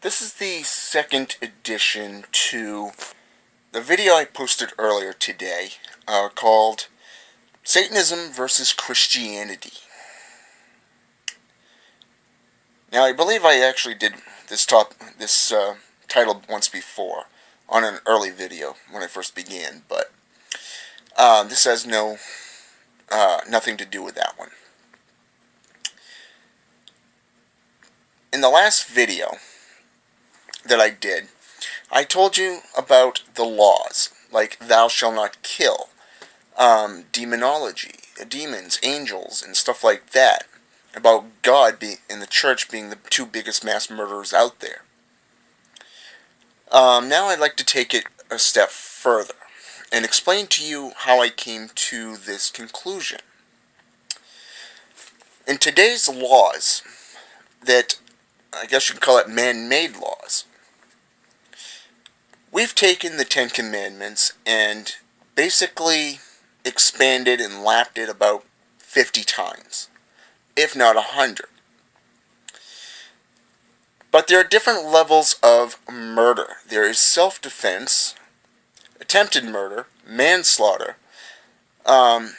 This is the second edition to the video I posted earlier today called Satanism versus Christianity. Now, I believe I actually did this title once before on an early video when I first began, but this has nothing to do with that one. In the last video that I did, I told you about the laws, like thou shalt not kill, demonology, demons, angels, and stuff like that, about God and the church being the two biggest mass murderers out there. Now I'd like to take it a step further and explain to you how I came to this conclusion. In today's laws, that I guess you could call it man-made laws, we've taken the Ten Commandments and basically expanded and lapped it about 50 times, if not 100. But there are different levels of murder. There is self-defense, attempted murder, manslaughter, and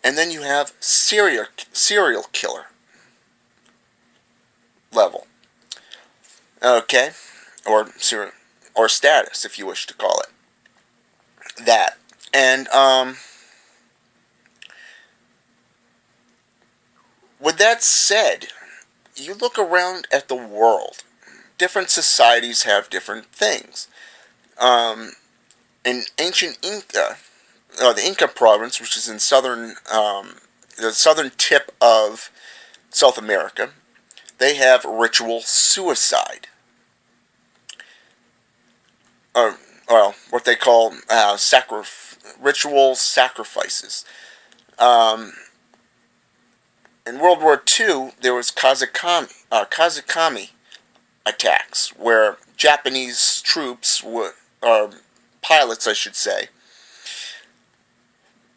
then you have serial killer level. Okay, or status, if you wish to call it that. And with that said, you look around at the world. Different societies have different things. In ancient Inca, the Inca province, which is in the southern tip of South America, they have ritual suicide. Well, what they call ritual sacrifices. In World War II, there was Kazakami attacks, where Japanese troops, or pilots I should say,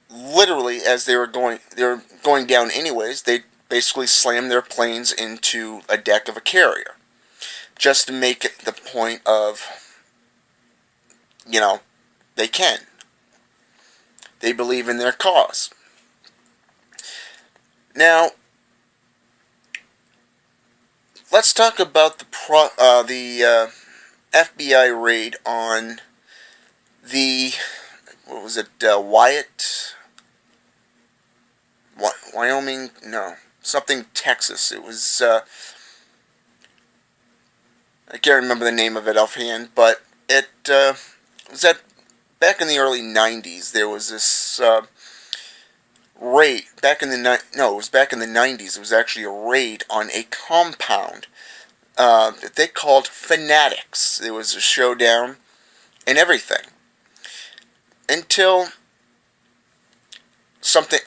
literally, as they were going down anyways, they basically slammed their planes into a deck of a carrier, just to make it the point of, they can. They believe in their cause. Now, let's talk about the FBI raid on the, what was it, Wyoming? No, something Texas. It was, I can't remember the name of it offhand, but it was back in the early 90s. There was this raid, back in the 90s. It was actually a raid on a compound that they called Fanatics. There was a showdown and everything, until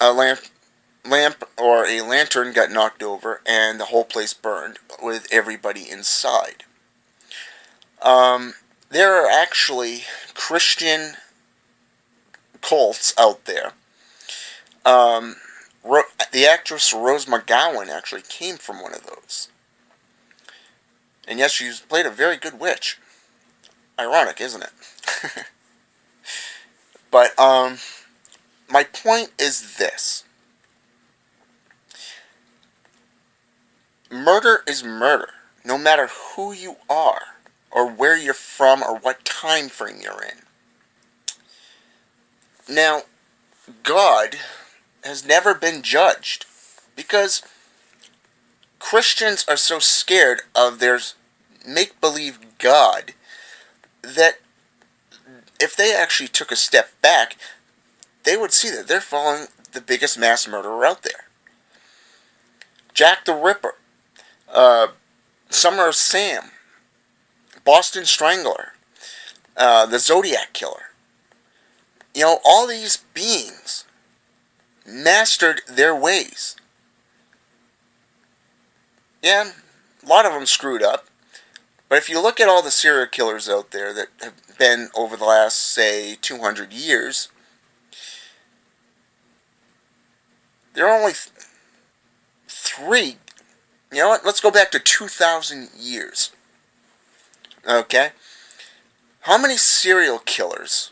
a lamp or a lantern got knocked over and the whole place burned with everybody inside. There are actually Christian cults out there. The actress Rose McGowan actually came from one of those. And yes, she's played a very good witch. Ironic, isn't it? But, my point is this. Murder is murder, no matter who you are, or where you're from, or what time frame you're in. Now, God has never been judged, because Christians are so scared of their make-believe God that if they actually took a step back, they would see that they're following the biggest mass murderer out there. Jack the Ripper, Summer of Sam, Boston Strangler, the Zodiac Killer. All these beings mastered their ways. Yeah, a lot of them screwed up. But if you look at all the serial killers out there that have been over the last, say, 200 years, there are only three. You know what? Let's go back to 2,000 years. Okay? How many serial killers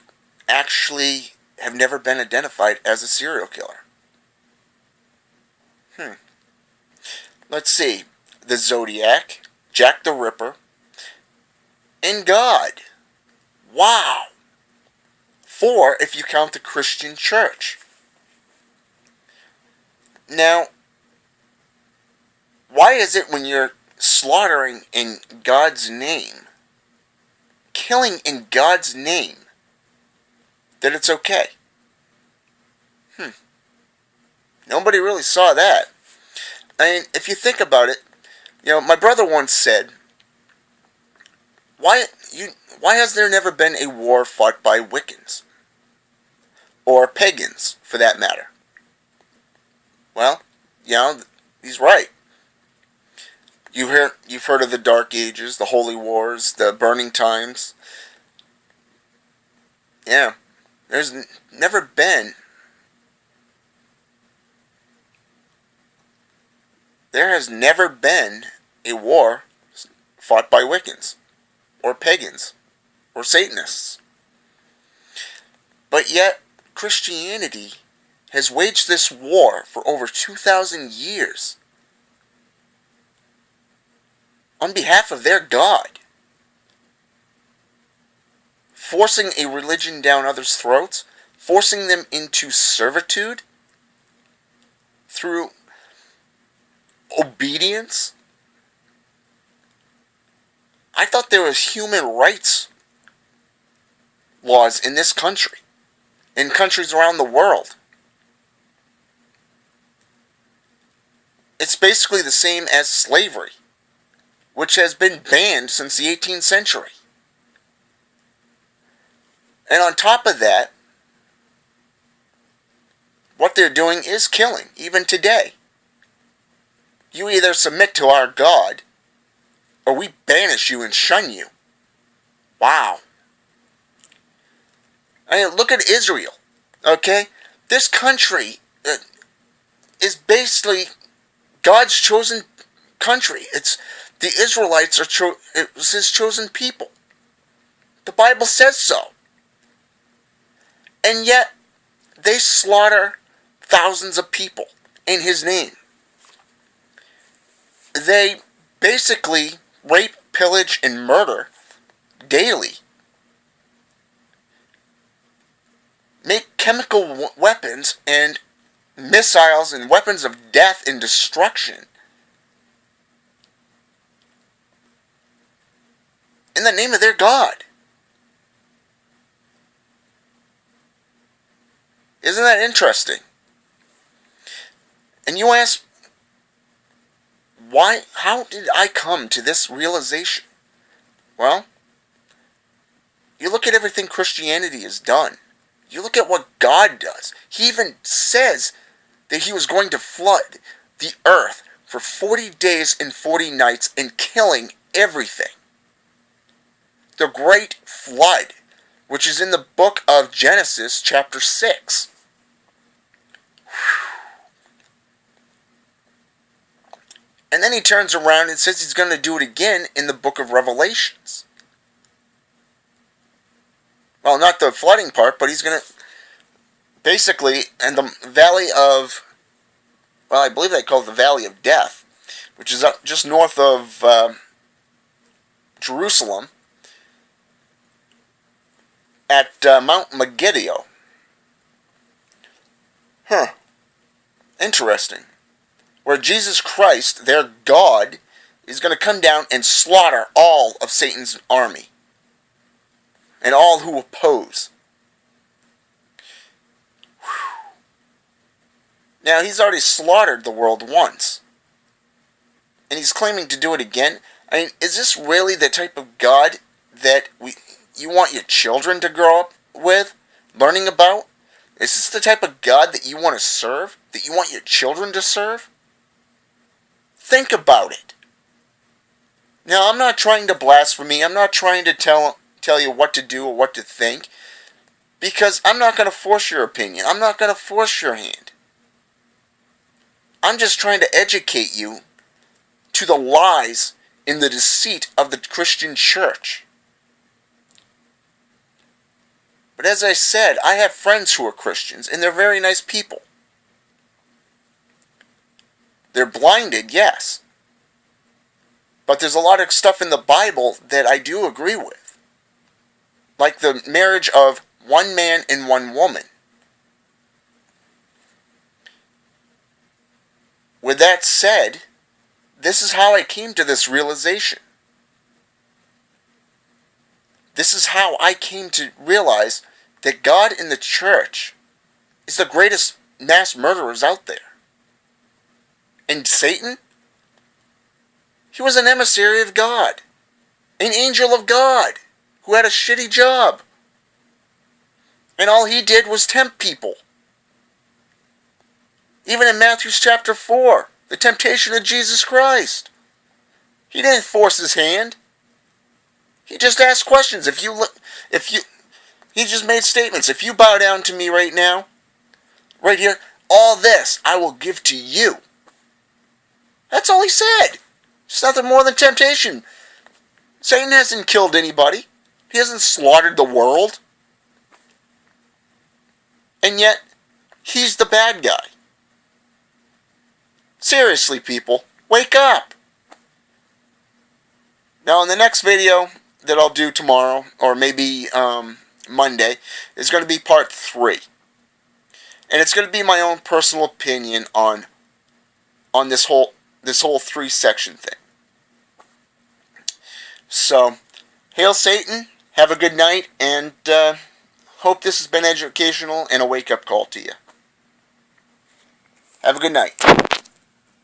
actually have never been identified as a serial killer? Let's see. The Zodiac, Jack the Ripper, and God. Wow. 4 if you count the Christian church. Now, why is it when you're slaughtering in God's name, killing in God's name, that it's okay? Nobody really saw that. I mean, if you think about it, my brother once said, why has there never been a war fought by Wiccans? Or pagans, for that matter? Well, he's right. You've heard of the Dark Ages, the Holy Wars, the Burning Times. Yeah, there's never been. There has never been a war fought by Wiccans, or pagans, or Satanists. But yet, Christianity has waged this war for over 2,000 years on behalf of their God, forcing a religion down others' throats, forcing them into servitude through obedience. I thought there was human rights laws in this country, in countries around the world. It's basically the same as slavery, which has been banned since the 18th century. And on top of that, what they're doing is killing, even today. You either submit to our God, or we banish you and shun you. Wow. I mean, look at Israel, okay? This country is basically God's chosen country. The Israelites it was His chosen people. The Bible says so. And yet, they slaughter thousands of people in His name. They basically rape, pillage, and murder daily. Make chemical weapons and missiles and weapons of death and destruction in the name of their God. Isn't that interesting? And you ask, how did I come to this realization? Well, you look at everything Christianity has done. You look at what God does. He even says that He was going to flood the earth for 40 days and 40 nights and killing everything. The great flood, which is in the book of Genesis, chapter 6. And then He turns around and says He's going to do it again in the book of Revelations. Well, not the flooding part, but He's going to basically, in the valley of, I believe they call it the Valley of Death, which is up just north of Jerusalem, at Mount Megiddo. Interesting. Where Jesus Christ, their God, is going to come down and slaughter all of Satan's army. And all who oppose. Now, He's already slaughtered the world once. And He's claiming to do it again. I mean, is this really the type of God that you want your children to grow up with, learning about? Is this the type of God that you want to serve? That you want your children to serve? Think about it. Now, I'm not trying to blaspheme. I'm not trying to tell you what to do or what to think. Because I'm not going to force your opinion. I'm not going to force your hand. I'm just trying to educate you to the lies in the deceit of the Christian church. But as I said, I have friends who are Christians, and they're very nice people. They're blinded, yes. But there's a lot of stuff in the Bible that I do agree with. Like the marriage of one man and one woman. With that said, this is how I came to this realization. This is how I came to realize that God in the church is the greatest mass murderers out there. And Satan? He was an emissary of God. An angel of God who had a shitty job. And all he did was tempt people. Even in Matthew chapter 4, the temptation of Jesus Christ. He didn't force his hand. He just asked questions. He just made statements. If you bow down to me right now, right here, all this I will give to you. That's all he said. It's nothing more than temptation. Satan hasn't killed anybody. He hasn't slaughtered the world. And yet, he's the bad guy. Seriously, people, wake up. Now, in the next video that I'll do tomorrow, or maybe Monday, is going to be part 3. And it's going to be my own personal opinion on this whole 3-section thing. So, hail Satan, have a good night, and hope this has been educational and a wake-up call to you. Have a good night.